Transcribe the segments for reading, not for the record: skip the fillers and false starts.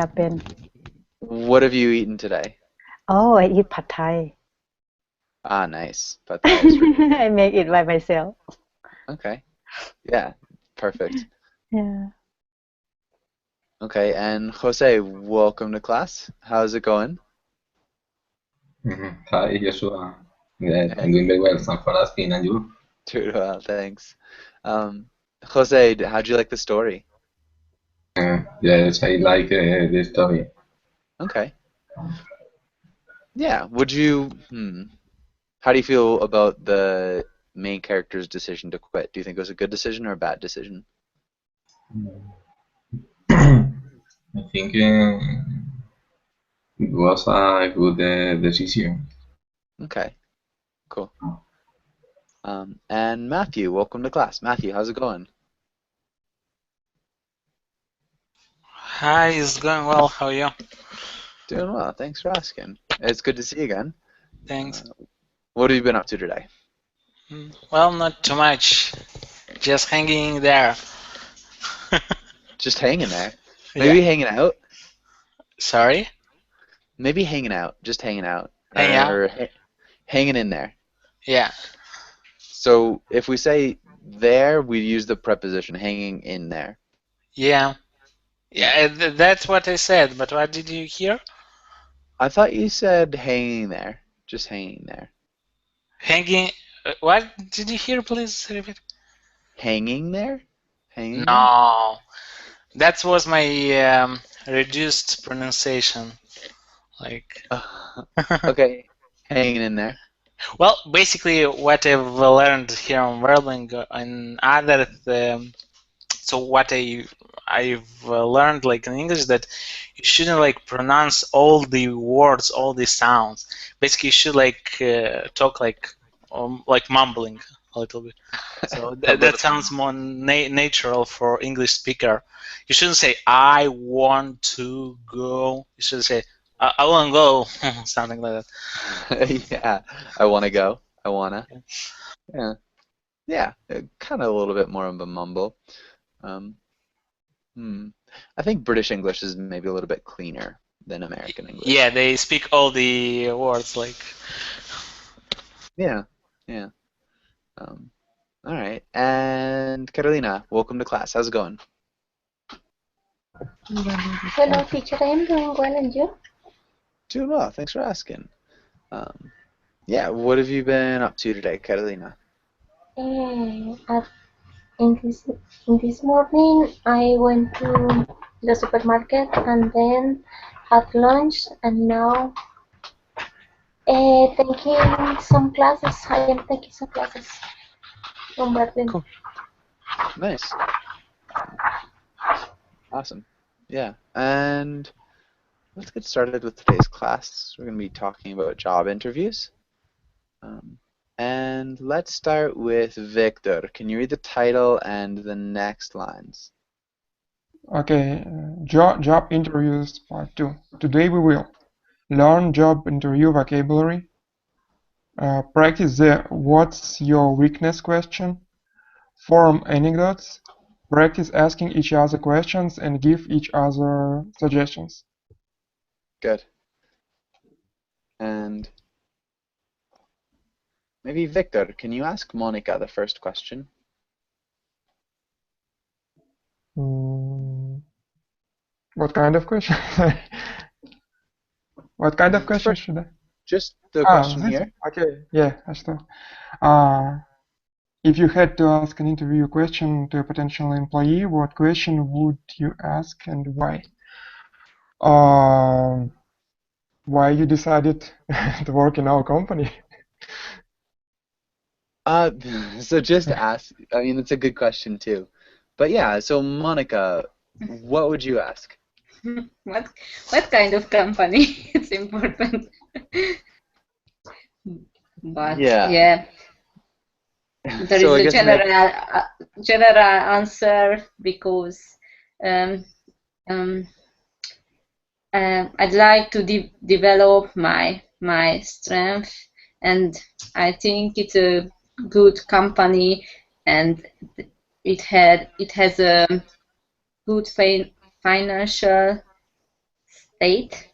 happen. What have you eaten today? Oh, I eat pad thai. Ah, nice. Pad Thai is really good. I make it by myself. Okay. Yeah, perfect. Yeah. Okay, and Jose, welcome to class. How's it going? Hi, Joshua. Yeah, I'm Hey, doing very well. Thanks for asking. And you? doing well, thanks. Um, Jose, how'd you like the story? Yes, I like the story. Okay. Yeah, how do you feel about the main character's decision to quit? Do you think it was a good decision or a bad decision? I think it was a good decision. Okay, cool. And Matthew, welcome to class. Matthew, how's it going? Hi, it's going well. How are you? Doing well, thanks for asking. It's good to see you again. Thanks. Uh, what have you been up to today? Well, not too much. Just hanging there. Just hanging there. Yeah. Maybe hanging out. Sorry? Maybe hanging out. Just hanging out. Hang out? Or hanging in there. Yeah. So if we say there, we use the preposition hanging in there. Yeah. Yeah. Yeah, that's what I said, but what did you hear? I thought you said hanging there. Just hanging there. Hanging. What did you hear? Please repeat. Hanging there? Hanging there? No. That was my reduced pronunciation. Like, Okay. Hanging in there. well, basically, what I've learned here on Verling and other so what I've learned like in English that you shouldn't like pronounce all the words, all the sounds. Basically, you should talk like mumbling a little bit. So A that little. sounds more natural for English speaker. You shouldn't say I want to go. You should say I want to go, something like Yeah. I want to go. I wanna. that. Yeah. Yeah. Kind of a little bit more of a mumble. Um, hmm. I think British English is maybe a little bit cleaner than American Yeah, English. they speak all the words like. Yeah. Yeah. Um, all right. And Carolina, welcome to class. How's it going? Hello, teacher. I am doing well, and you? Doing well. Thanks for asking. Um, yeah. What have you been up to today, Carolina? At, in this morning, I went to the supermarket and then had lunch, and now taking some classes. I am taking some classes from Berlin. Cool. Nice. Awesome. Yeah. And let's get started with today's class. We're going to be talking about job interviews. Um, and let's start with Victor. Can you read the title and the next lines? Okay, job interviews part 2. Today we will learn job interview vocabulary, practice the what's your weakness question, form anecdotes, practice asking each other questions and give each other suggestions. Good. And maybe Victor, can you ask Monica the first question? Mm, what kind of question? What kind of The question first, should I? just the question This? here. Okay, yeah, I saw. Uh, if you had to ask an interview question to a potential employee, what question would you ask and why? Um, why you decided to work in our company? Uh, so just ask. I mean, it's a good question too. But yeah, so Monica, what would you ask? What what kind of company? It's important. But Yeah. yeah, there So is I a guess maybe. general answer because um, um, I'd like to develop my strength, and I think it's a good company, and it has a good financial 8.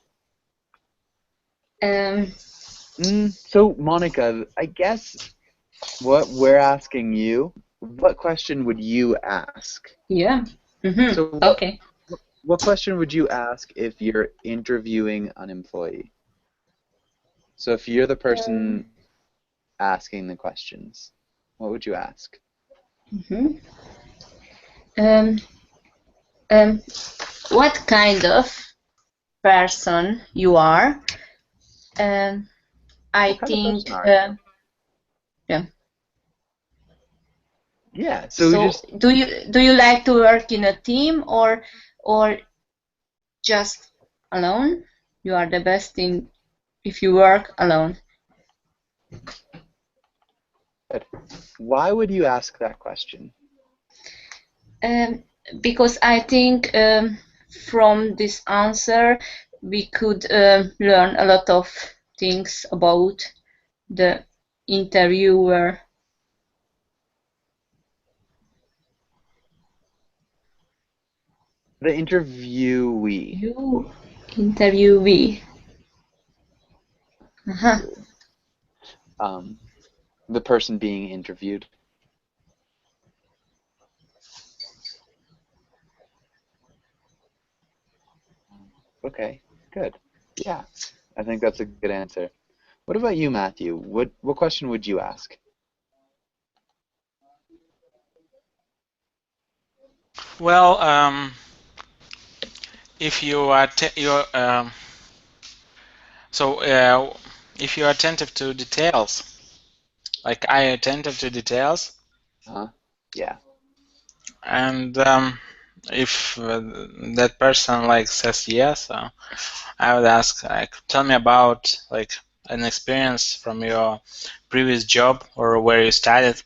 So, Monica, I guess what we're asking you, what question would you ask? Yeah. Mm-hmm. So Okay. what question would you ask if you're interviewing an employee? So if you're the person asking the questions, what would you ask? Mm-hmm. What kind of person you are? I What kind of think. person are you? Yeah. Yeah. So So just do you like to work in a team or just alone? You are the best in if you work alone. why would you ask that question? Because I think from this answer we could learn a lot of things about the interviewer. The interviewee. You interviewee. Uh-huh. The person being interviewed. Okay, good. Yeah, I think that's a good answer. What about you, Matthew? What question would you ask? Well, if you are if you are attentive to details, like I attentive to details, Yeah. and if that person like says yes, I would ask, like, tell me about like an experience from your previous job or where you studied.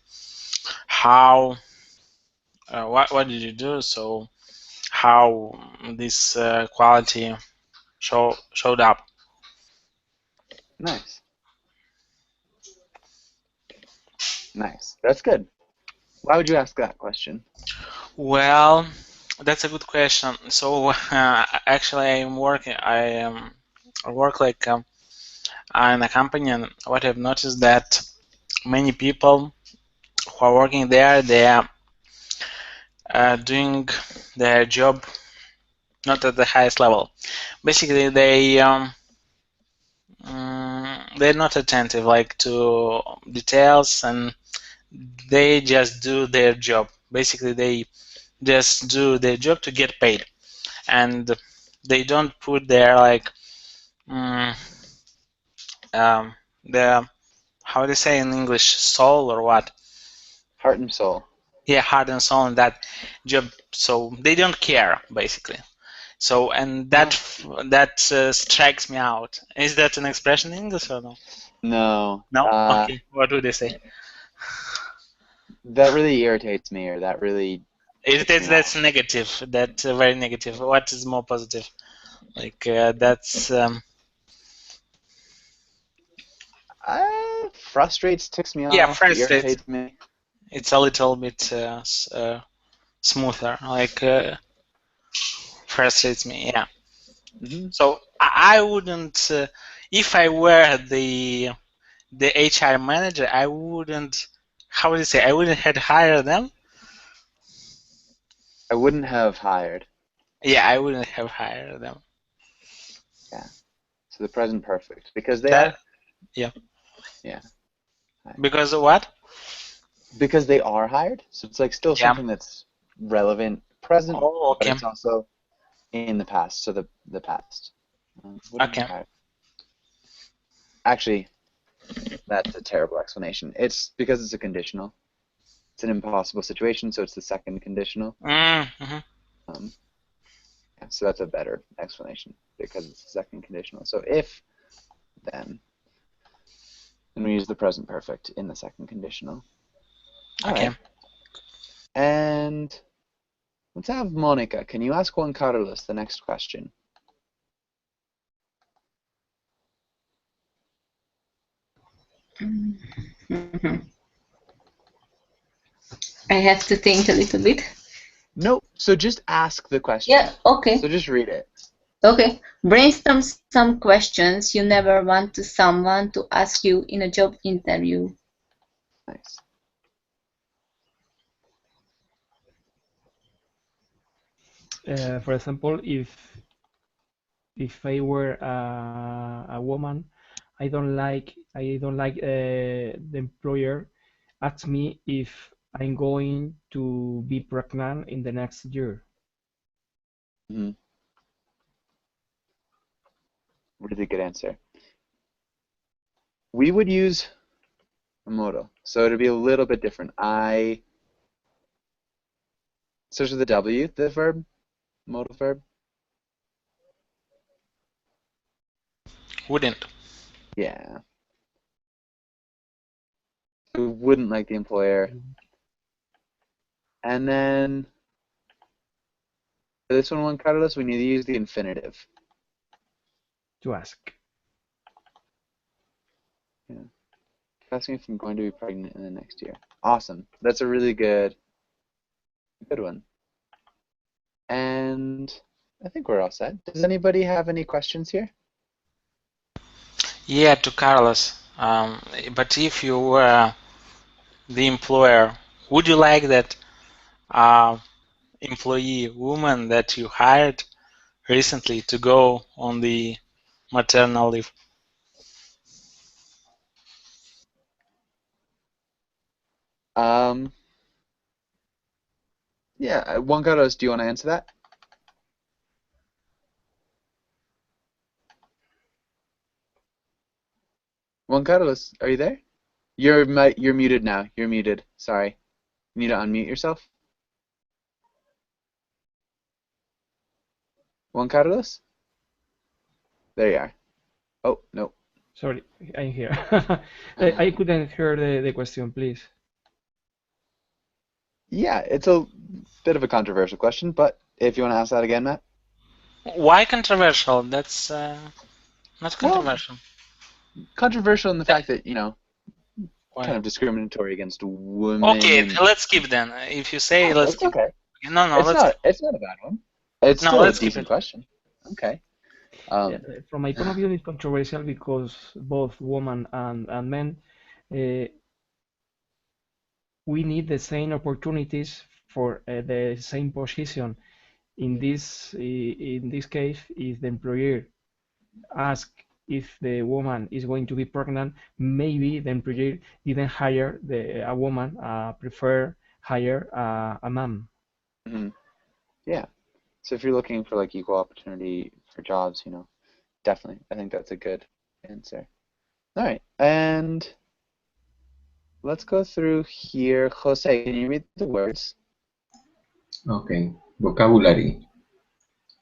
How what did you do? So how this quality showed up. Nice. Nice. That's good. Why would you ask that question? Well, that's a good question. So actually, I work like in a company, and what I've noticed that many people who are working there, they are doing their job not at the highest level. Basically, they're not attentive like to details, and they just do their job. Basically, they just do their job to get paid, and they don't put their like the how do they say in English, soul or what? Heart and soul. Yeah, heart and soul in that job. So they don't care basically. So and that strikes me out. Is that an expression in English or no? No. No. Okay. What would they say? That really irritates me, or that really. That's negative. That's very negative. What is more positive? Like that's. Frustrates, ticks me Yeah, off, frustrates. irritates me. It's a little bit smoother. Like frustrates me. Yeah. Mm-hmm. So I wouldn't. If I were the HR manager, I wouldn't. How would you say? I wouldn't have hired them. I wouldn't have hired. Yeah, I wouldn't have hired them. Yeah. So the present perfect, because they are. Yeah. Yeah. Because of what? Because they are hired, so it's like still something that's relevant present, oh, okay. but it's also in the past. So the past. Okay. Actually, that's a terrible explanation. It's because it's a conditional. It's an impossible situation, so it's the second conditional. Mm-hmm. Yeah, so that's a better explanation because it's the second conditional. So if, then we use the present perfect in the second conditional. All okay. right. And let's have Monica. Can you ask Juan Carlos the next question? Mm-hmm. I have to think a little bit. No, so just ask the question. Yeah, okay. So just read it. Okay, brainstorm some questions you never want to someone to ask you in a job interview. Nice. For example, if I were a woman, I don't like the employer asks me if I'm going to be pregnant in the next year. Hmm. Really good answer. We would use a modal, so it'd be a little bit different. Starts with the W, the verb, modal verb. Wouldn't. Yeah. We wouldn't like the employer. And then for this one, Juan Carlos, we need to use the infinitive. To ask. Yeah. Asking if I'm going to be pregnant in the next year. Awesome. That's a really good one. And I think we're all set. Does anybody have any questions here? Yeah, to Carlos. But if you were the employer, would you like that employee woman that you hired recently to go on the maternal leave? Yeah, Juan Carlos, do you want to answer that? Juan Carlos, are you there? You're muted now. You're muted. Sorry. You need to unmute yourself. Juan Carlos? There you are. Oh, no. Sorry, I'm here. I couldn't hear the question, please. Yeah, it's a bit of a controversial question, but if you want to ask that again, Matt. Why controversial? That's not controversial. Well, controversial in the fact that, Why? kind of discriminatory against women. Okay, and... let's skip then. If you say let's it's skip. okay. No, It's not a bad one. It's still a decent question. Okay. From my point of view, it's controversial because both women and men, we need the same opportunities for the same position. In this case, if the employer asks if the woman is going to be pregnant, maybe the employer didn't hire a woman, prefer hire a man. Mm-hmm. Yeah. So if you're looking for like equal opportunity for jobs, definitely, I think that's a good answer. All right, and let's go through here. Jose, can you read the words? Okay. Vocabulary.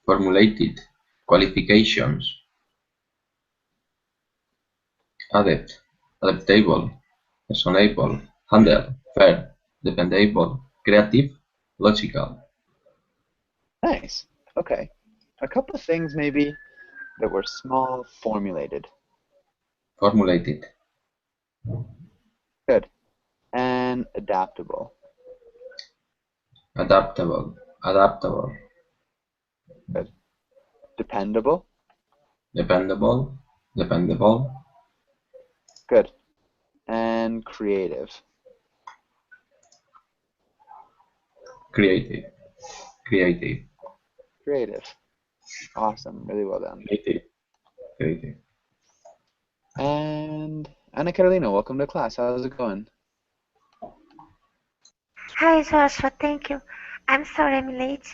Formulated. Qualifications. Adept. Adaptable. Reasonable. Handle. Fair. Dependable. Creative. Logical. Nice. Okay. A couple of things maybe that were small formulated. Formulated. Good. And adaptable. Adaptable. Adaptable. Good. Dependable. Dependable. Dependable. Good. And creative. Creative. Creative. Creative. Awesome. Really well done. Creative. Creative. And Anna Carolina, welcome to class. How's it going? Hi, Joshua. Thank you. I'm sorry I'm late,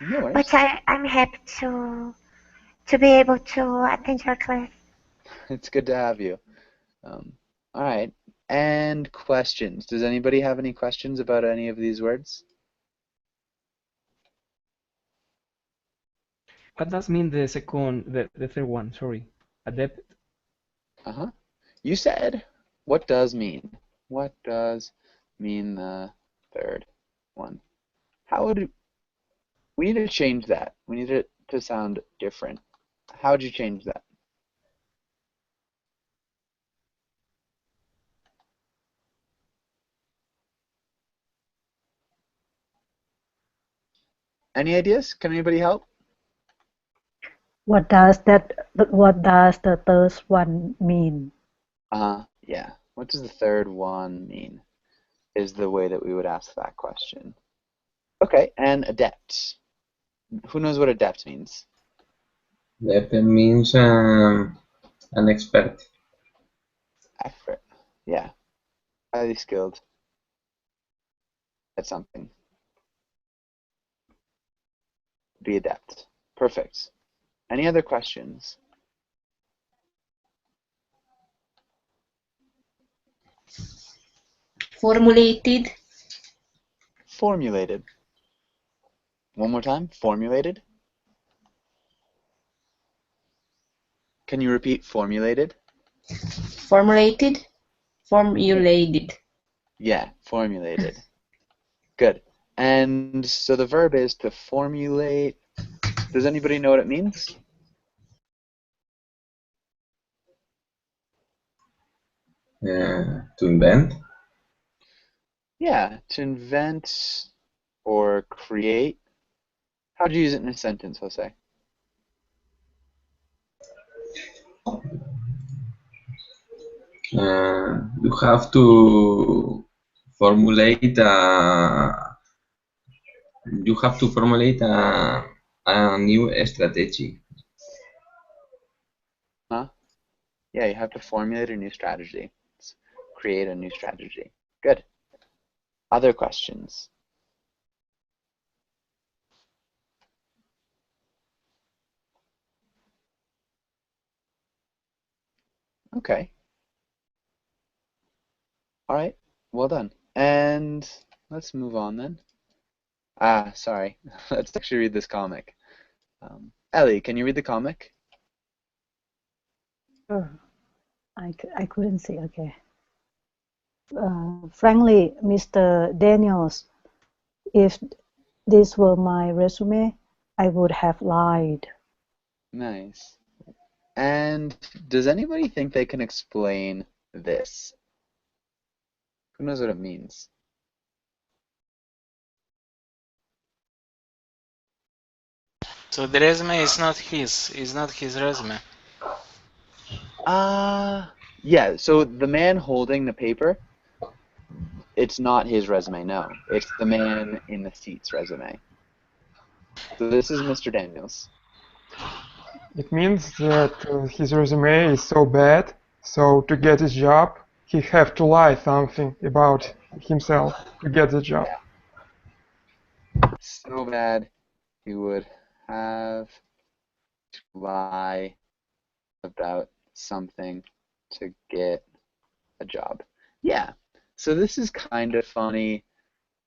No worries. but I'm happy to be able to attend your class. It's good to have you. All right. And questions. Does anybody have any questions about any of these words? What does mean the third one? Sorry, adept. You said, what does mean? What does mean the third one? We need to change that. We need it to sound different. How would you change that? Any ideas? Can anybody help? What does the third one mean? Yeah. What does the third one mean? Is the way that we would ask that question. Okay, and adept. Who knows what adept means? That means an expert. Expert. Yeah. Highly skilled at something. Be adept. Perfect. Any other questions? Formulated. Formulated. One more time. Formulated. Can you repeat formulated? Formulated. Formulated. Yeah, formulated. Good. And so the verb is to formulate. Does anybody know what it means? To invent. Yeah, to invent or create. How do you use it in a sentence, Jose? You have to formulate a. You have to formulate a new strategy. Huh? Yeah, you have to formulate a new strategy. Create a new strategy. Good. Other questions? Okay. All right. Well done. And let's move on then. Sorry. Let's actually read this comic. Ellie, can you read the comic? Sure. I couldn't see. Okay. Frankly, Mr. Daniels, if this were my resume, I would have lied. Nice. And does anybody think they can explain this? Who knows what it means? So the resume is not his resume. Yeah, so the man holding the paper, it's not his resume, no. It's the man in the seat's resume. So this is Mr. Daniels. It means that his resume is so bad, so to get his job, he have to lie something about himself to get the job. Yeah. So bad he would have to lie about something to get a job. Yeah. So this is kind of funny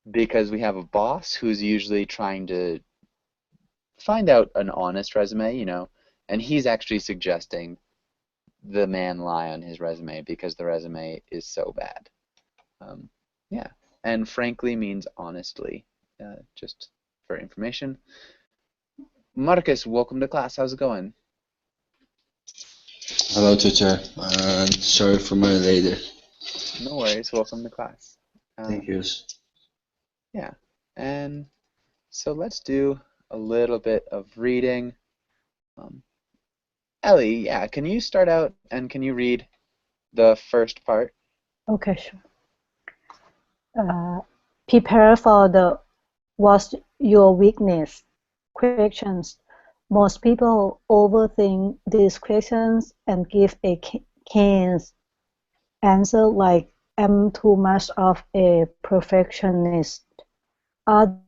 because we have a boss who's usually trying to find out an honest resume, and he's actually suggesting the man lie on his resume because the resume is so bad. Yeah, and frankly means honestly, just for information. Marcus, welcome to class. How's it going? Hello, teacher. And sorry for my later. No worries. Welcome to class. Thank you. Yeah, and so let's do a little bit of reading. Ellie, yeah, can you start out and can you read the first part? Okay, sure. Prepare for the what's your weakness questions. Most people overthink these questions and give a canned answer like I'm too much of a perfectionist. Other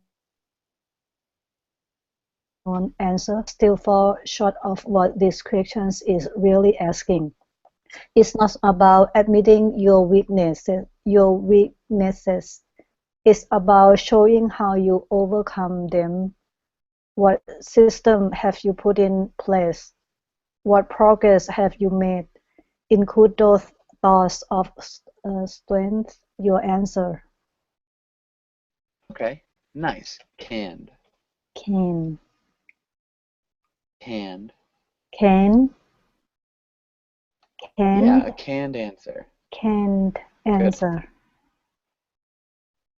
answer still fall short of what this question is really asking. It's not about admitting your weaknesses. It's about showing how you overcome them. What system have you put in place? What progress have you made? Include those thoughts of strength, your answer. Okay, nice. Canned. Can. Canned. Can. Can. Yeah, a canned answer. Canned answer.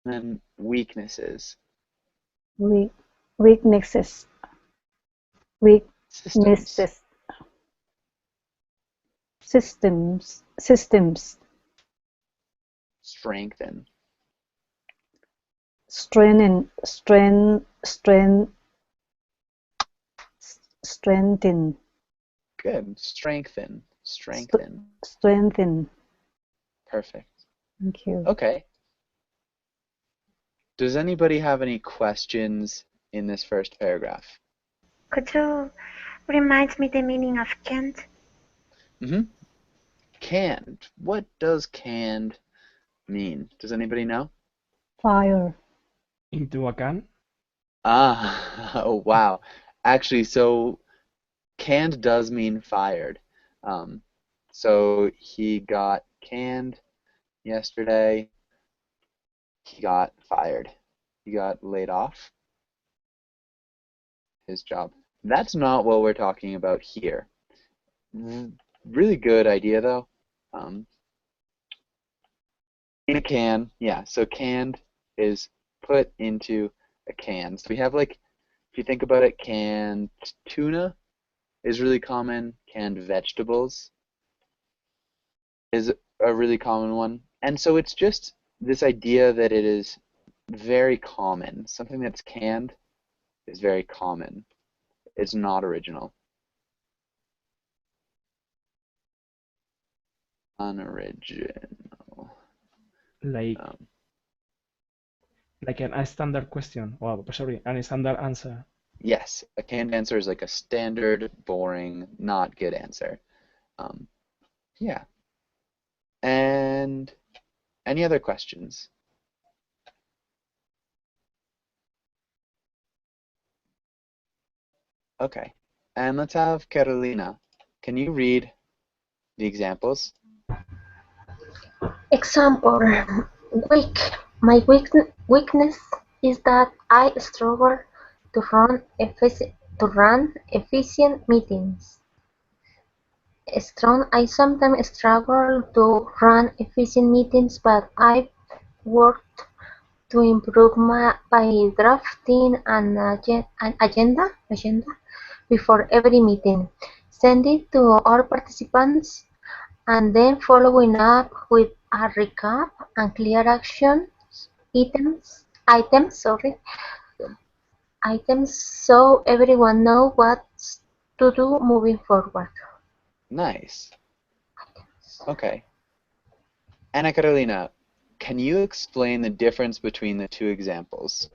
And then weaknesses. Weaknesses. Systems. Systems. Strengthen. Strengthen. Good. Strengthen. Strengthen. Strengthen. Perfect. Thank you. Okay. Does anybody have any questions in this first paragraph? Could you remind me the meaning of can't? Canned. What does canned mean? Does anybody know? Fire. Into a can? Ah, oh wow. Actually, so canned does mean fired. So he got canned yesterday. He got fired. He got laid off. His job. That's not what we're talking about here. Really good idea though. In a can, yeah. So canned is put into a can. So we have like, if you think about it, canned tuna is really common. Canned vegetables is a really common one. And so it's just this idea that it is very common. Something that's canned is very common. It's not original. Unoriginal. Like a standard question. Well, sorry, a standard answer. Yes, a canned answer is like a standard, boring, not good answer. Yeah. And any other questions? Okay. And let's have Carolina. Can you read the examples? Example, my weakness is that I struggle to run efficient meetings. I sometimes struggle to run efficient meetings, but I've worked to improve by drafting an agenda before every meeting, send it to all participants, and then following up with a recap and clear action items so everyone knows what to do moving forward. Nice. Okay. Ana Carolina, can you explain the difference between the two examples?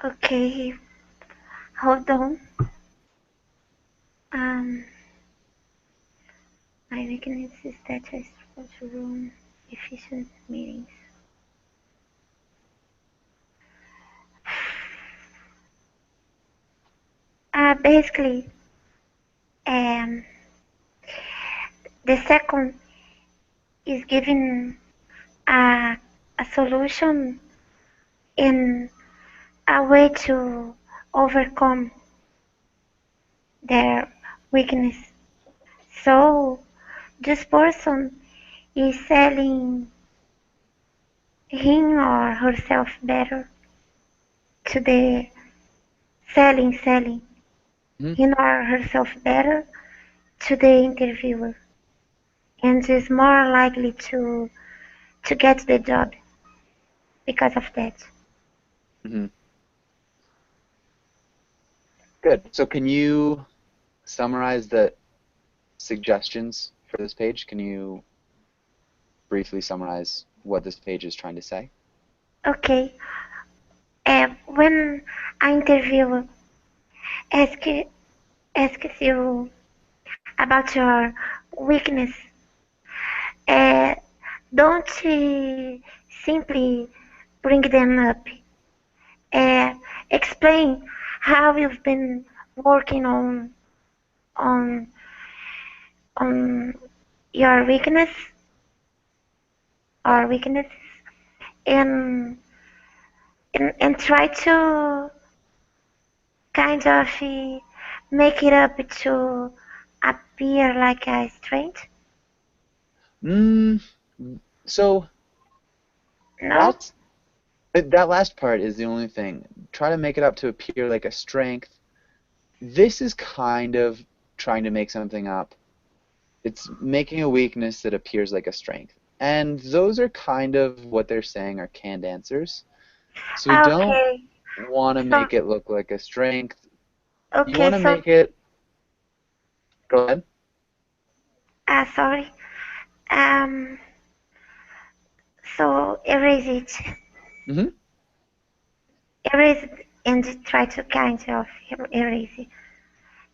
Okay, hold on. My weakness is that I struggle to run efficient meetings. Basically, the second is giving a solution in a way to overcome their weakness. So this person is selling him or herself better to the selling him or herself better to the interviewer, and is more likely to get the job because of that. Good. So can you summarize the suggestions for this page? Can you briefly summarize what this page is trying to say? Okay. When an interviewer asks you about your weakness, don't simply bring them up. Explain how you've been working on your weakness or weaknesses, and try to kind of make it up to appear like a strength. So No? That last part is the only thing. Try to make it up to appear like a strength. This is kind of trying to make something up. It's making a weakness that appears like a strength. And those are kind of what they're saying are canned answers. So we don't Okay. want to So make it look like a strength. You okay. want to So make it... Go ahead. sorry. Um. So erase it. Mm-hmm. Erase it and try to kind of erase it.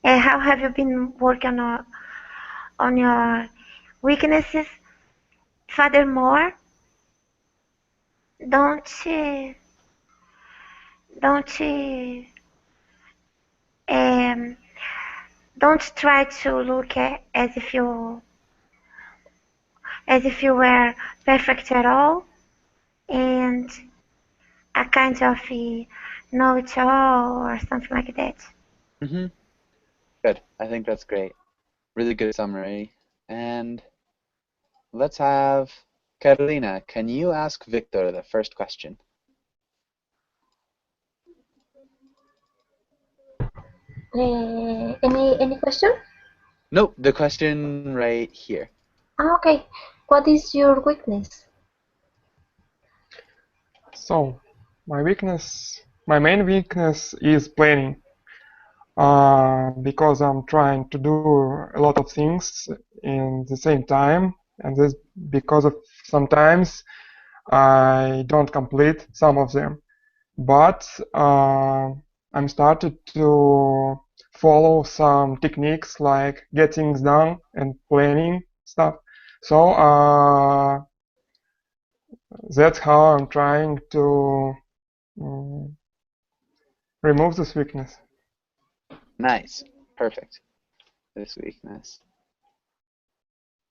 How have you been working on your weaknesses? Furthermore, don't don't um, don't try to look as if you were perfect at all and a kind of know-it-all or something like that. Mm-hmm. Good. I think that's great. Really good summary. And let's have Carolina. Can you ask Victor the first question? Any question? Nope, the question right here. Okay. What is your weakness? So, my main weakness is planning. Because I'm trying to do a lot of things in the same time, and this because of sometimes I don't complete some of them. But I'm started to follow some techniques like get things done and planning stuff. So that's how I'm trying to remove this weakness. Nice. Perfect. This weakness.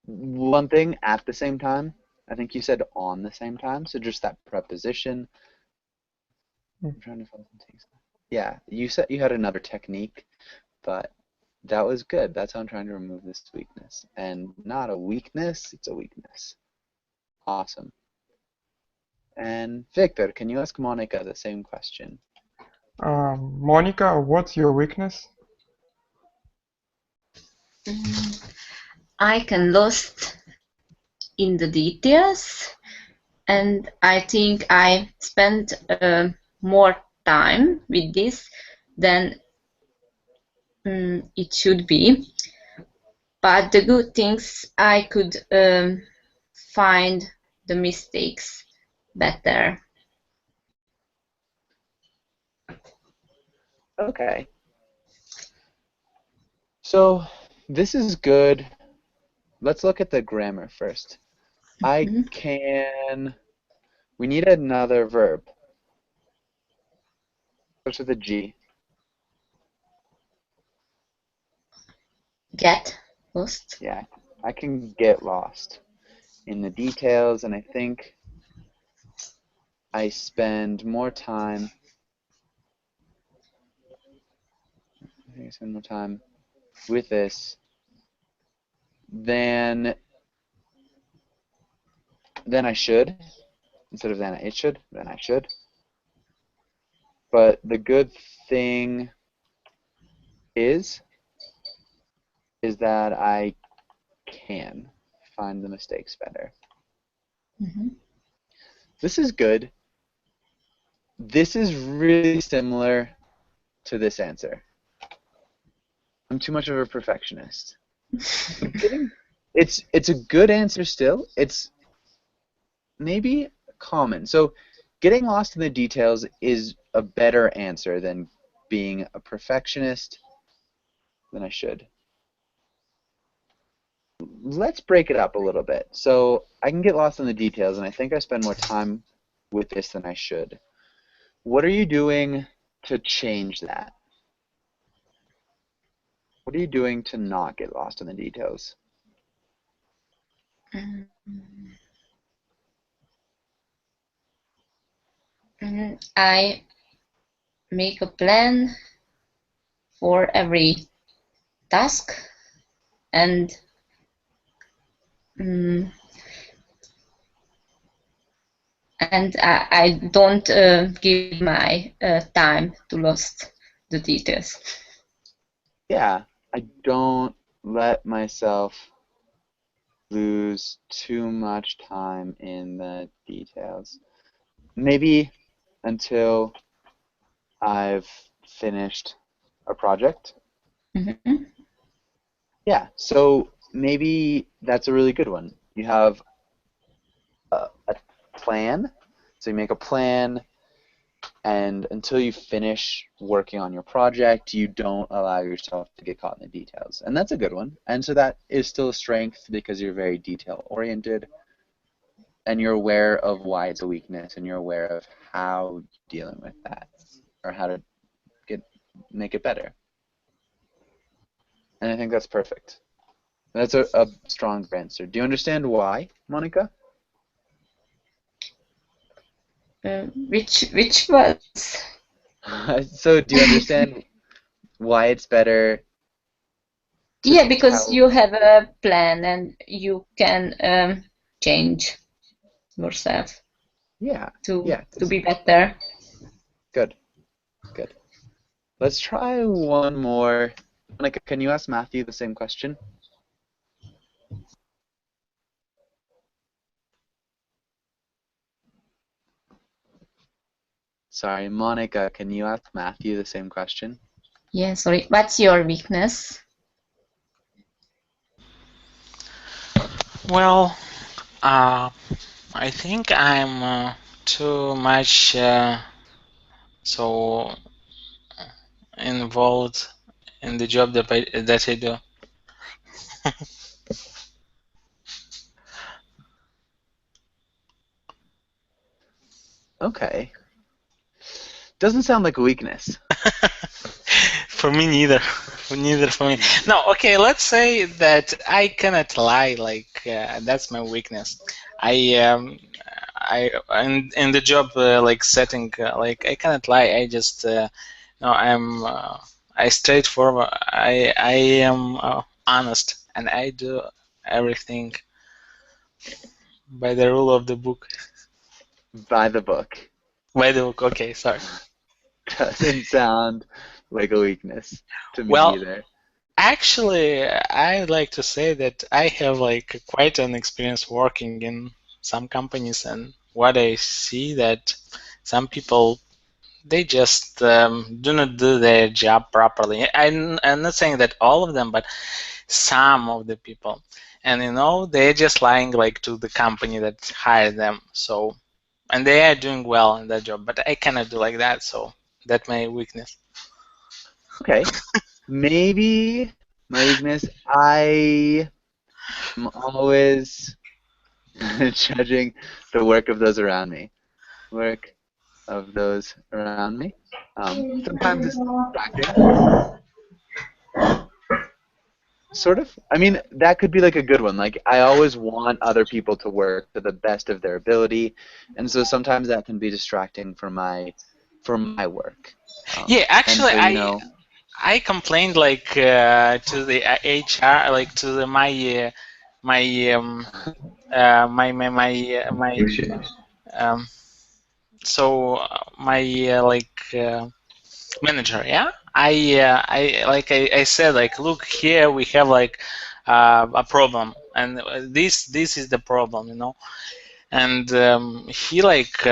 One thing at the same time. I think you said on the same time, so just that preposition. I'm trying to find some things. Yeah, you said you had another technique, but that was good. That's how I'm trying to remove this weakness. And not a weakness, it's a weakness. Awesome. And Victor, can you ask Monica the same question? Monica, what's your weakness? I can lost in the details, and I think I spent more time with this than it should be. But the good things, I could find the mistakes better. Okay. So this is good. Let's look at the grammar first. I can... We need another verb. Starts with a G. Get lost. Yeah, I can get lost in the details, and I think I spend more time. With this than I should. Instead of than it should, then I should. But the good thing is that I can find the mistakes better. This is good. This is really similar to this answer. I'm too much of a perfectionist. It's a good answer still. It's maybe common. So getting lost in the details is a better answer than being a perfectionist than I should. Let's break it up a little bit. So I can get lost in the details, and I think I spend more time with this than I should. What are you doing to change that? What are you doing to not get lost in the details? I make a plan for every task, and and I don't give my time to lost the details. Yeah, I don't let myself lose too much time in the details. Maybe until I've finished a project. Mm-hmm. Yeah, so maybe that's a really good one. You have a plan, so you make a plan, and until you finish working on your project, you don't allow yourself to get caught in the details. And that's a good one. And so that is still a strength because you're very detail-oriented, and you're aware of why it's a weakness, and you're aware of how you're dealing with that, or how to make it better. And I think that's perfect. That's a strong answer. Do you understand why, Monica? Which was? So do you understand why it's better? Yeah, because you have a plan and you can change yourself. Yeah. To be better. Good. Good. Let's try one more. Monica, can you ask Matthew the same question? Sorry, Monica, can you ask Matthew the same question? Yeah, sorry. What's your weakness? Well, I think I'm too much so involved in the job that I do. Okay. Doesn't sound like a weakness. For me, neither. Neither for me. No, okay, let's say that I cannot lie, like, that's my weakness. in the job, like, setting, like, I cannot lie, I just, no, I straightforward, I am honest, and I do everything by the rule of the book. By the book. By the book, okay, sorry. Doesn't sound like a weakness to me either. Actually, I would like to say that I have like quite an experience working in some companies, and what I see that some people, they just do not do their job properly. I'm not saying that all of them, but some of the people, and they're just lying like to the company that hired them. So, and they are doing well in that job, but I cannot do like that. So that's my weakness. Okay. Maybe my weakness, I am always judging the work of those around me. Sometimes it's distracting. Sort of. I mean, that could be like a good one. Like, I always want other people to work to the best of their ability, and so sometimes that can be distracting for my work. Yeah, actually, I complained like to the HR, like to my manager. Yeah, I said, like, look here, we have like a problem, and this is the problem, and he like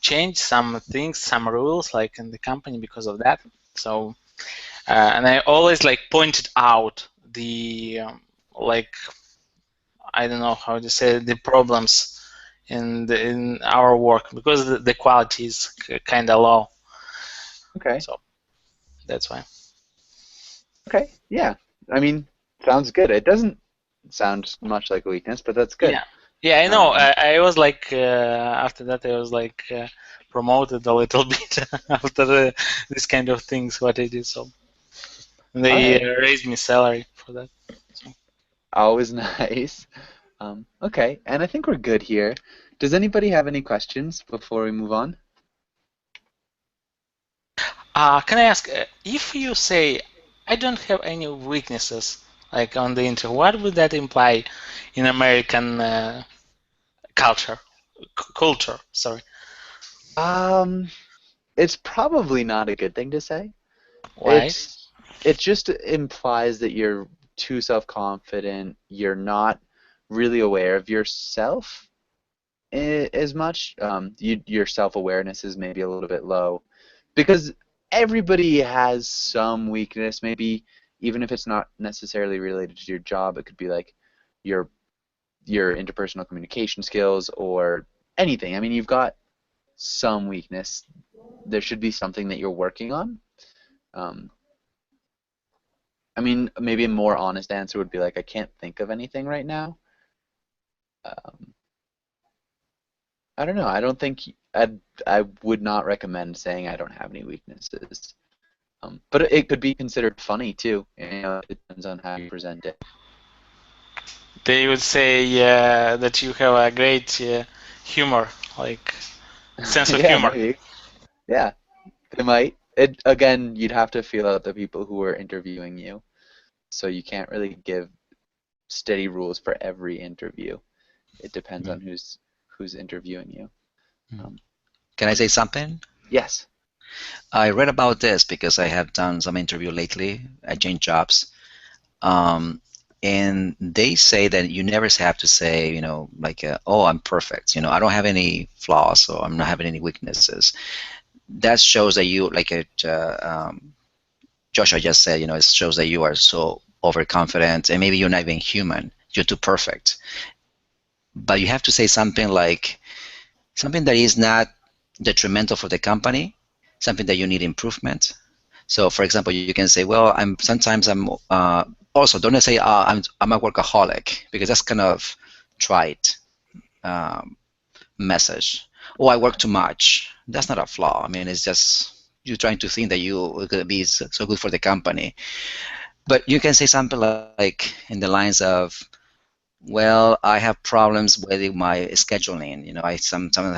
changed some things, some rules, like in the company because of that. So, and I always like pointed out the like, I don't know how to say, the problems in our work, because the quality is kind of low. Okay. So that's why. Okay. Yeah. I mean, sounds good. It doesn't sound much like a weakness, but that's good. Yeah. Yeah, I know. I was like, after that, I was like promoted a little bit after this kind of things, what I did. So they raised me salary for that. So. Always nice. Okay, and I think we're good here. Does anybody have any questions before we move on? Can I ask, if you say, I don't have any weaknesses, like on the interview, what would that imply in American culture? culture. Sorry. It's probably not a good thing to say. Why? It just implies that you're too self-confident. You're not really aware of yourself as much. Your self-awareness is maybe a little bit low, because everybody has some weakness. Maybe even if it's not necessarily related to your job, it could be like your interpersonal communication skills or anything. I mean, you've got some weakness. There should be something that you're working on. I mean, maybe a more honest answer would be like, I can't think of anything right now. I don't know. I don't think I would not recommend saying I don't have any weaknesses. But it could be considered funny too. You know, it depends on how you present it. They would say that you have a great humor, like sense of humor. Maybe. Yeah, they might. Again, you'd have to feel out the people who are interviewing you. So you can't really give steady rules for every interview. It depends on who's interviewing you. Can I say something? Yes. I read about this because I have done some interview lately at Jane Jobs. And they say that you never have to say, you know, like, oh, I'm perfect. You know, I don't have any flaws, or I'm not having any weaknesses. That shows that you, like Joshua just said, you know, it shows that you are so overconfident, and maybe you're not even human. You're too perfect. But you have to say something like, something that is not detrimental for the company, something that you need improvement. So, for example, you can say, well, sometimes I'm also, don't say I'm a workaholic, because that's kind of trite message. Oh, I work too much. That's not a flaw. I mean, it's just you're trying to think that you could be so good for the company. But you can say something like in the lines of, well, I have problems with my scheduling. You know, sometimes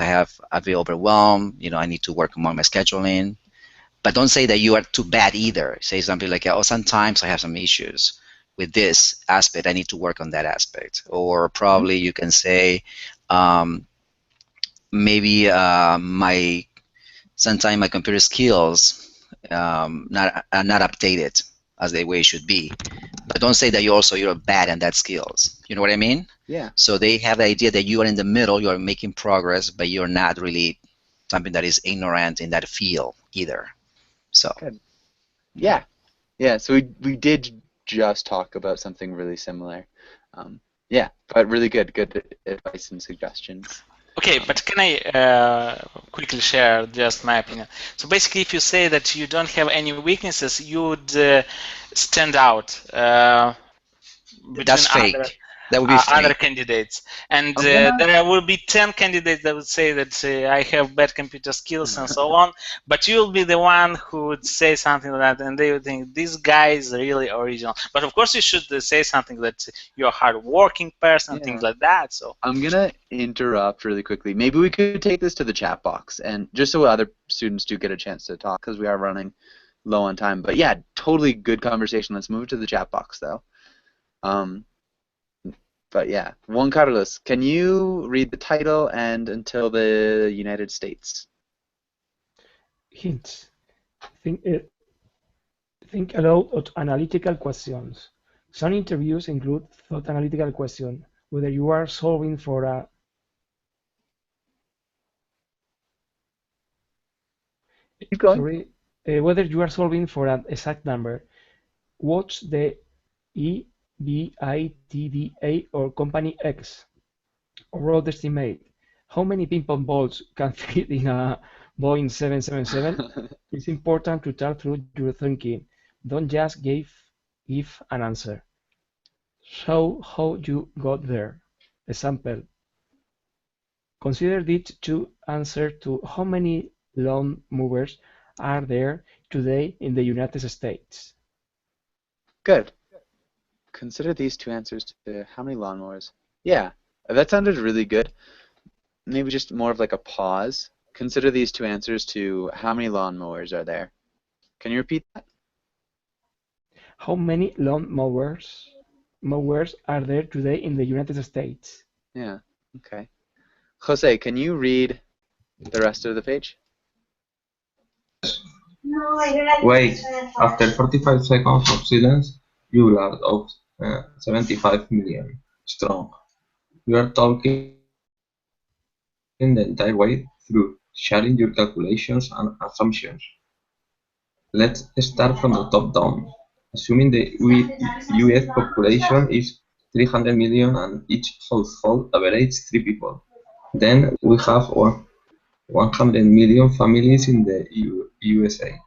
I feel overwhelmed. You know, I need to work on my scheduling. But don't say that you are too bad either. Say something like, oh, sometimes I have some issues with this aspect. I need to work on that aspect. Or probably you can say, maybe sometimes my computer skills are not updated as the way it should be. But don't say that you're bad at that skills. You know what I mean? Yeah. So they have the idea that you are in the middle, you are making progress, but you're not really something that is ignorant in that field either. So. Good. Yeah. Yeah. So we did just talk about something really similar. Yeah, but really good advice and suggestions. Okay, but can I quickly share just my opinion? So basically, if you say that you don't have any weaknesses, you would stand out between That's fake. That would be other candidates. And there will be 10 candidates that would say that I have bad computer skills and so on, but you will be the one who would say something like that, and they would think, this guy is really original. But of course, you should say something that you're a hard-working person, things like that. So I'm going to interrupt really quickly. Maybe we could take this to the chat box, and just so other students do get a chance to talk, because we are running low on time. But yeah, totally good conversation. Let's move to the chat box, though. But yeah, Juan Carlos, can you read the title and Until the United States? Hints. Think aloud analytical questions. Some interviews include thought analytical questions, whether you are solving for a whether you are solving for an exact number. What's the EBITDA or company X? Or road estimate. How many ping pong balls can fit in a Boeing 777? It's important to talk through your thinking. Don't just give an answer. Show how you got there. Example. Consider these two answers to how many lawn mowers are there today in the United States. Good. Consider these two answers to how many lawnmowers. Yeah, that sounded really good. Maybe just more of like a pause. Consider these two answers to how many lawnmowers are there. Can you repeat that? How many lawn mowers are there today in the United States? Yeah, okay. Jose, can you read the rest of the page? Wait, after 45 seconds of silence, you are of 75 million strong. You are talking the entire way through, sharing your calculations and assumptions. Let's start from the top down. Assuming the US population is 300 million and each household averages 3 people. Then we have 100 million families in the USA.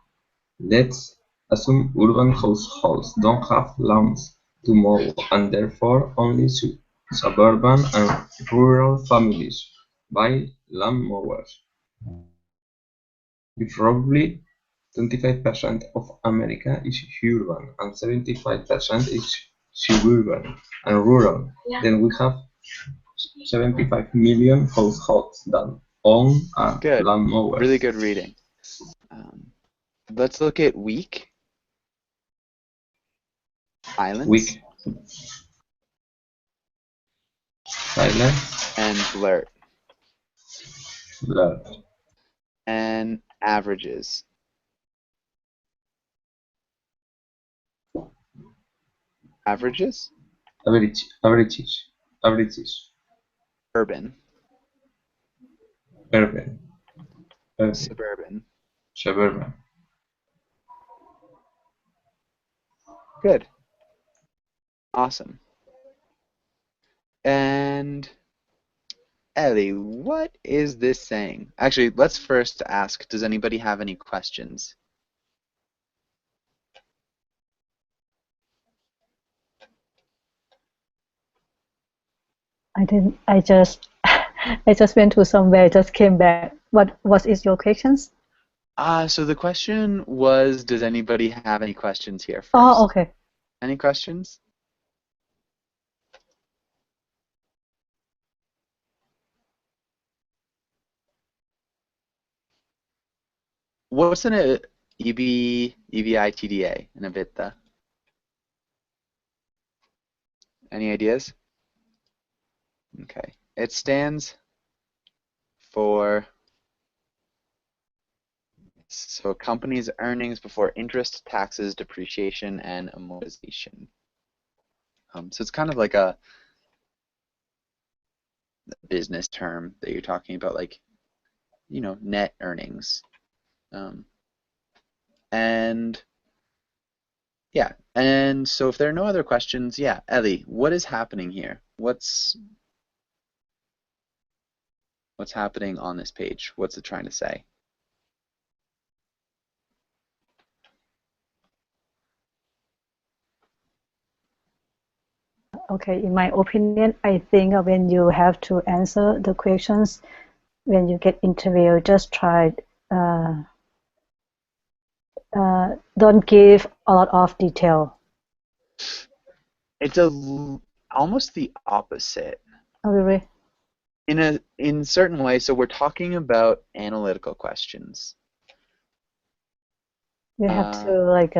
Let's assume urban households don't have lawns to mow and therefore only suburban and rural families buy lawn mowers. If roughly 25% of America is urban and 75% is suburban and rural, then we have 75 million households that own a Good. lawnmower. Really good reading. Let's look at weak. Islands. Weak. Silence. And blurt. Blurt. And averages. Averages? Averages. Urban. Suburban. Good. Awesome. And Ellie, what is this saying? Actually, let's first ask, does anybody have any questions? I just went to somewhere, just came back. What is your questions? So the question was, does anybody have any questions here first? Oh, okay. Any questions? What's an EBITDA, an EBITDA? Any ideas? Okay. It stands for a company's earnings before interest, taxes, depreciation, and amortization. So it's kind of like a business term that you're talking about, like, you know, net earnings. And yeah, and so if there are no other questions, yeah, Ellie, what is happening here? What's happening on this page? What's it trying to say? Okay, in my opinion, I think when you have to answer the questions, when you get interviewed, just try, don't give a lot of detail. It's almost the opposite. Oh, really? In certain ways, so we're talking about analytical questions. You have to like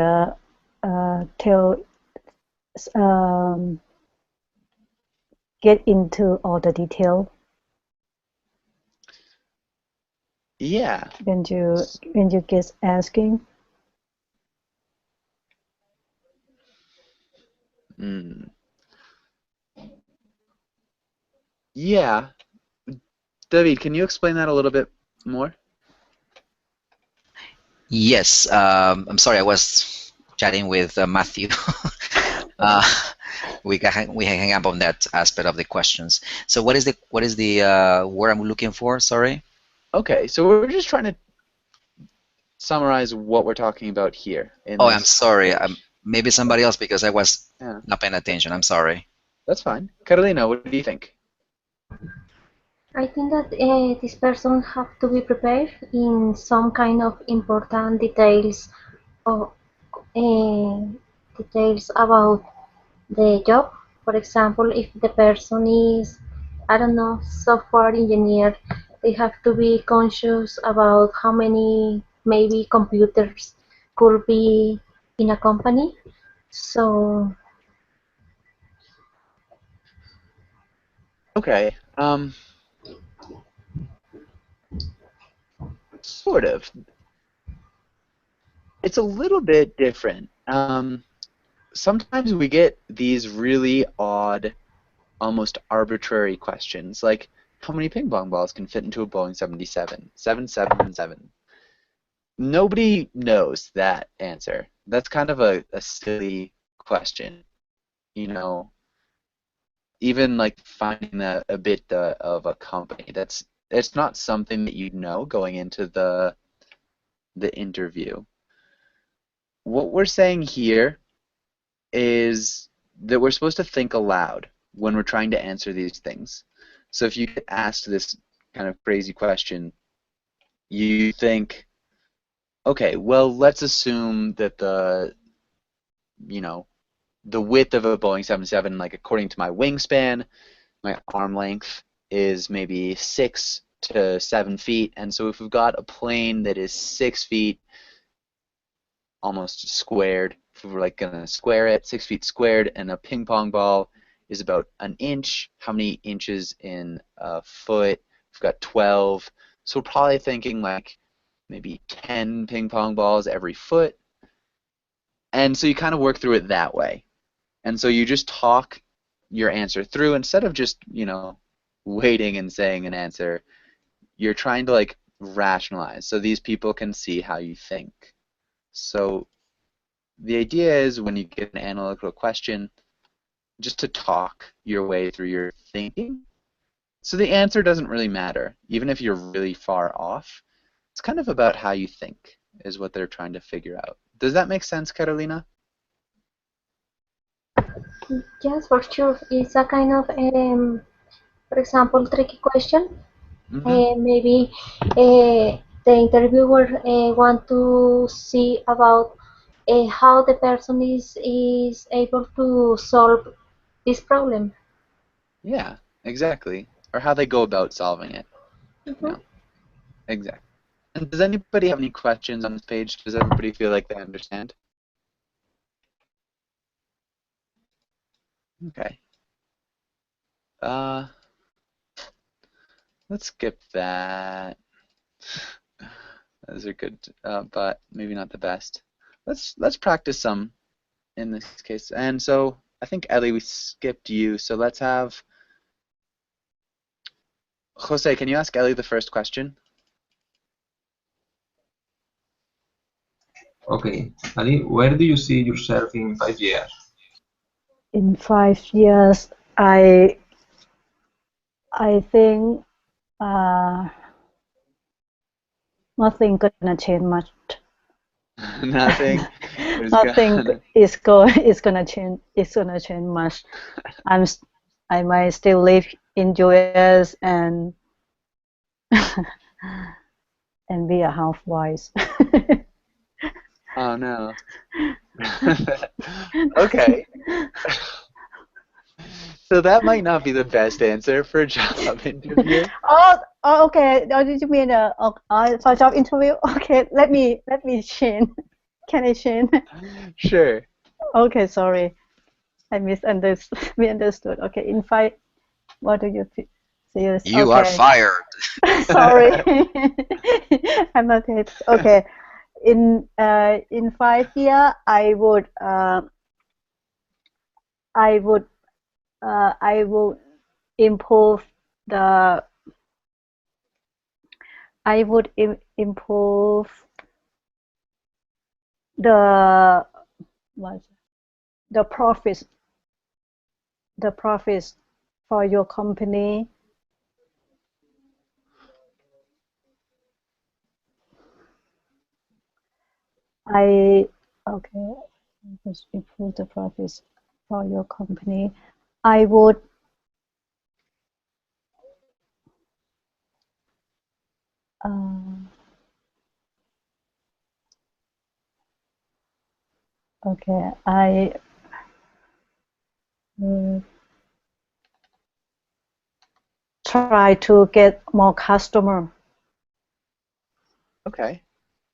tell, get into all the detail. Yeah. When you get asking. Yeah. David, can you explain that a little bit more? Yes. I'm sorry, I was chatting with Matthew. We can hang up on that aspect of the questions. So what is the word I'm looking for? Sorry. Okay, so we're just trying to summarize what we're talking about here. I'm sorry. Maybe somebody else, because I was not paying attention. I'm sorry. That's fine. Carolina, what do you think? I think that this person have to be prepared in some kind of important details or details about the job. For example, if the person is, I don't know, software engineer, they have to be conscious about how many maybe computers could be in a company. So okay, Sort of. It's a little bit different. Sometimes we get these really odd, almost arbitrary questions, like how many ping pong balls can fit into a Boeing 777? 777. Nobody knows that answer. That's kind of a silly question. You know, even like finding a bit of a company, it's not something that you'd know going into the interview. What we're saying here is that we're supposed to think aloud when we're trying to answer these things. So if you get asked this kind of crazy question, you think, okay, well, let's assume that the width of a Boeing 777, like according to my wingspan, my arm length is maybe 6 to 7 feet, and so if we've got a plane that is 6 feet almost squared, if we were like gonna square it, 6 feet squared, and a ping pong ball is about an inch. How many inches in a foot? We've got 12. So we're probably thinking like maybe 10 ping pong balls every foot. And so you kind of work through it that way. And so you just talk your answer through instead of just, waiting and saying an answer. You're trying to like rationalize so these people can see how you think. So the idea is when you get an analytical question, just to talk your way through your thinking. So the answer doesn't really matter, even if you're really far off. It's kind of about how you think is what they're trying to figure out. Does that make sense, Carolina? Yes, for sure. It's a kind of, for example, tricky question. Maybe the interviewer want to see about how the person is able to solve this problem. Yeah, exactly. Or how they go about solving it. Exactly. And does anybody have any questions on this page? Does everybody feel like they understand? Okay. Let's skip that. Those are good, but maybe not the best. Let's practice some in this case. And so I think Ellie, we skipped you. So let's have Jose. Can you ask Ellie the first question? Okay, Ali, where do you see yourself in 5 years? In 5 years, I think nothing gonna change much. Nothing. Nothing is gonna change. It's gonna change much. I might still live in US and and be a housewife. Oh no. Okay. So that might not be the best answer for a job interview. Oh, okay. Oh, did you mean for job interview? Okay, let me change. Can I change? Sure. Okay, sorry, I misunderstood. Okay, in 5, what do you see? You are fired. Sorry, I'm not it. Okay, in 5 years, I would improve the. I would improve the profits for your company. Just improve the profits for your company. I would okay, I try to get more customer. Okay,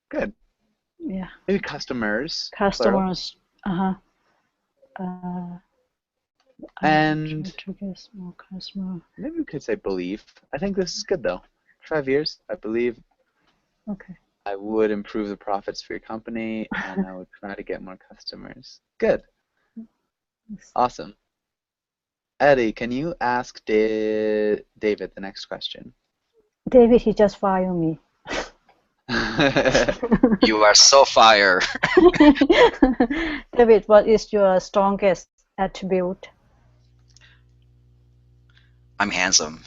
good. Yeah. Maybe customers. Customers. And to get more customer. Maybe we could say believe. I think this is good though. 5 years, I believe Okay. I would improve the profits for your company, and I would try to get more customers. Good. Awesome. Eddie, can you ask David the next question? David, he just fired me. You are so fire. David, what is your strongest attribute? I'm handsome.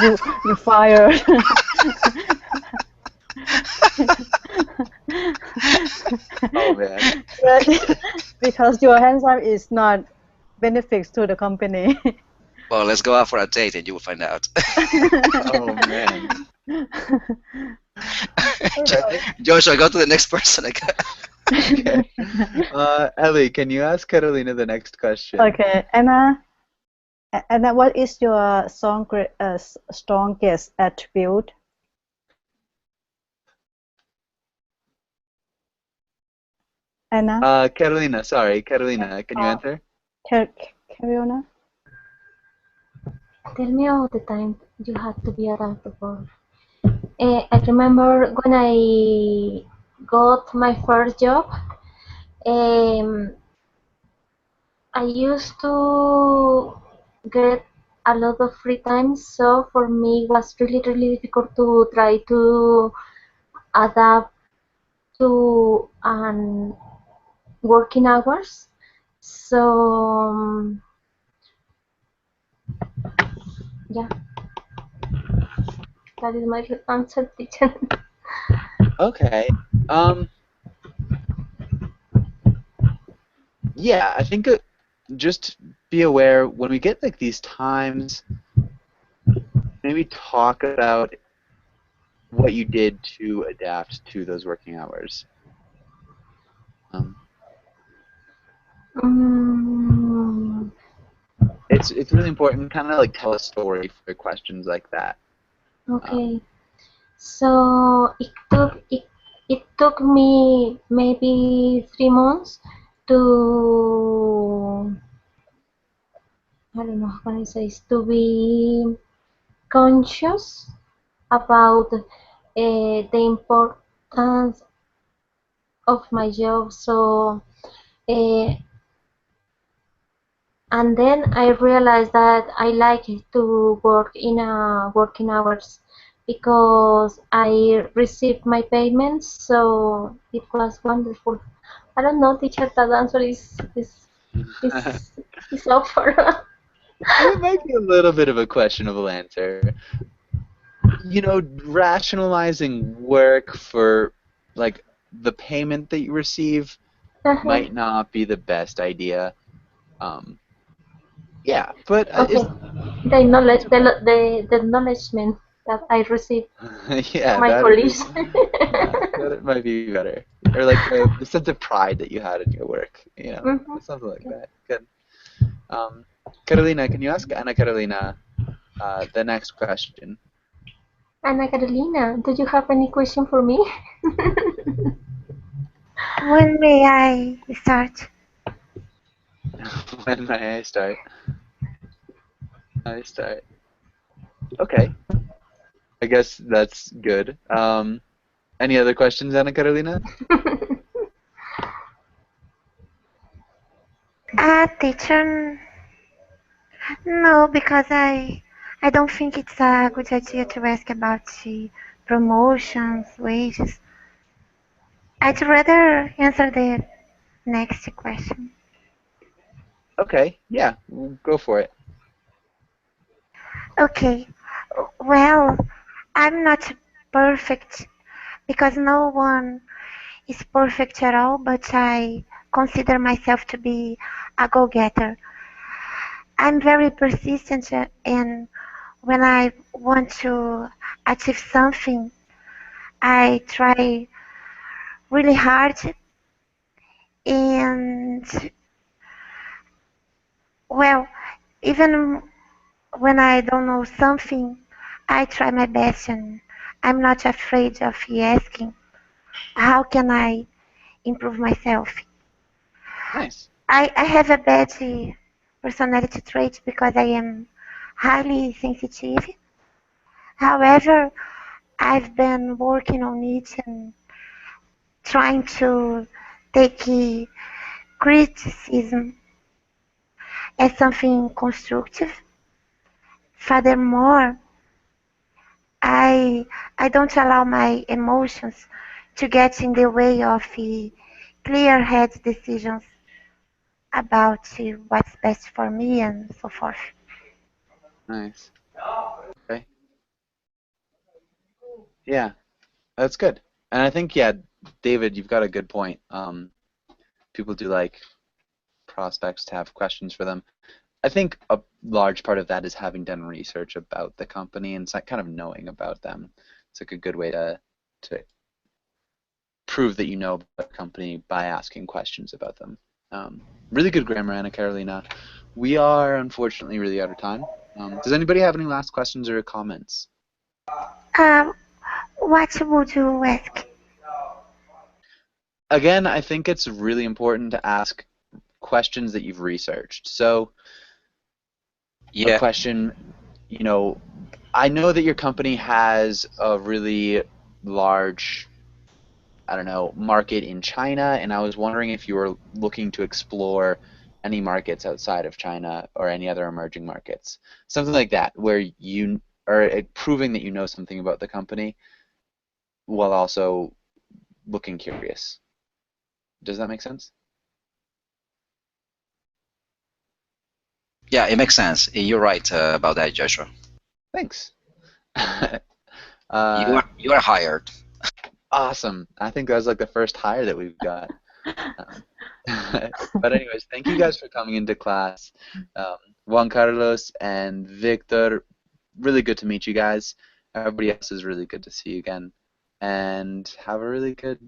You fired. Oh man. Because your handsome is not benefits to the company. Well, let's go out for a date and you will find out. Oh man. Joshua, go to the next person again. Okay. Ellie, can you ask Carolina the next question? Okay, Anna, what is your strongest attribute? Anna? Carolina, sorry. Carolina, can you answer? Carolina? Tell me about the time you had to be adaptable. I remember when I got my first job, I used to get a lot of free time, so for me it was really difficult to try to adapt to working hours. So yeah, that is my answer, teacher. Okay. Yeah, I think just be aware when we get like these times, maybe talk about what you did to adapt to those working hours. It's really important. Kind of like tell a story for questions like that. Okay. So it took me maybe 3 months to, I don't know how can I say this, to be conscious about the importance of my job. So and then I realized that I like to work in working hours because I received my payments, so it was wonderful. I don't know, teacher, that answer is offer. It might be a little bit of a questionable answer. You know, rationalizing work for like the payment that you receive might not be the best idea. Yeah, but okay. The knowledge, the acknowledgement that I received yeah, from my that colleagues. that might be better, or like the sense of pride that you had in your work, you know, something like that. Good. Carolina, can you ask Ana Carolina the next question? Ana Carolina, do you have any question for me? When may I start? When may I start? Okay. I guess that's good. Any other questions, Ana Carolina? Teacher, no, because I don't think it's a good idea to ask about the promotions, wages. I'd rather answer the next question. Okay, yeah, go for it. Okay, well, I'm not perfect because no one is perfect at all, but I consider myself to be a go-getter. I'm very persistent, and when I want to achieve something, I try really hard, and well, even when I don't know something, I try my best, and I'm not afraid of asking, how can I improve myself? Nice. I have a bad personality trait because I am highly sensitive. However, I've been working on it and trying to take criticism as something constructive. Furthermore, I don't allow my emotions to get in the way of clear-head decisions about what's best for me and so forth. Nice. Okay. Yeah, that's good. And I think, yeah, David, you've got a good point. People do like prospects to have questions for them. I think a large part of that is having done research about the company and kind of knowing about them. It's like a good way to prove that you know about the company by asking questions about them. Really good grammar, Anna Carolina. We are unfortunately really out of time. Does anybody have any last questions or comments? What would you ask? Again, I think it's really important to ask questions that you've researched. So, Yeah. a question, you know, I know that your company has a really large, I don't know, market in China, and I was wondering if you were looking to explore any markets outside of China or any other emerging markets. Something like that, where you are proving that you know something about the company while also looking curious. Does that make sense? Yeah, it makes sense. You're right about that, Joshua. Thanks. You are hired. Awesome. I think that was like the first hire that we've got. But anyways, thank you guys for coming into class. Juan Carlos and Victor, really good to meet you guys. Everybody else is really good to see you again. And have a really good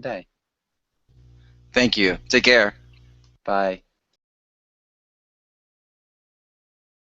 day. Thank you. Take care. Bye.